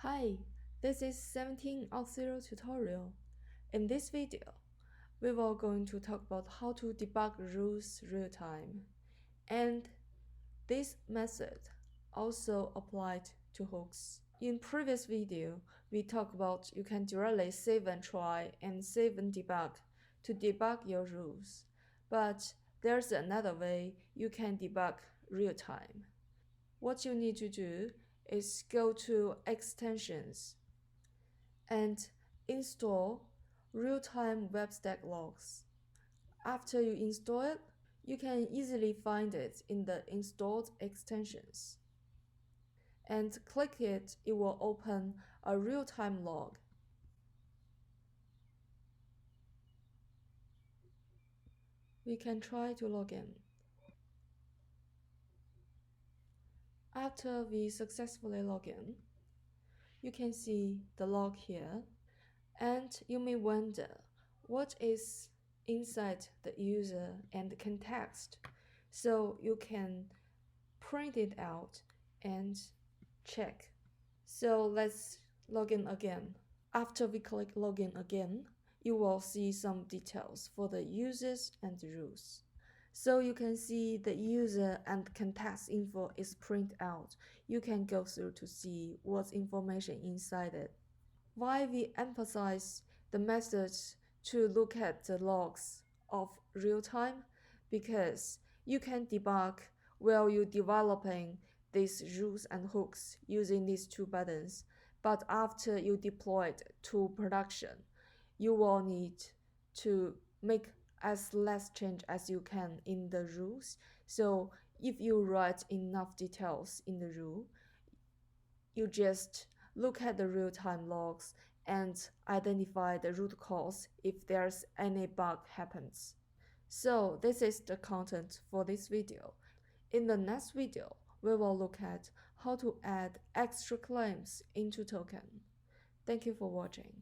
Hi, this is 17 Auth0 tutorial. In this video, we will going to talk about how to debug rules real-time. And this method also applied to hooks. In previous video, we talked about you can directly save and try and save and debug to debug your rules. But there's another way you can debug real-time. What you need to do is go to extensions and install real-time web stack logs. After you install it, you can easily find it in the installed extensions. And click it, it will open a real-time log. We can try to log in. After we successfully log in, you can see the log here, and you may wonder what is inside the user and the context. So you can print it out and check. So let's log in again. After we click login again, you will see some details for the users and the rules. So you can see the user and context info is printed out. You can go through to see what's information inside it. Why we emphasize the methods to look at the logs of real time? Because you can debug while you're developing these rules and hooks using these two buttons. But after you deploy it to production, you will need to make as less change as you can in the rules. So if you write enough details in the rule, you just look at the real-time logs and identify the root cause if there's any bug happens. So this is the content for this video. In the next video, we will look at how to add extra claims into token. Thank you for watching.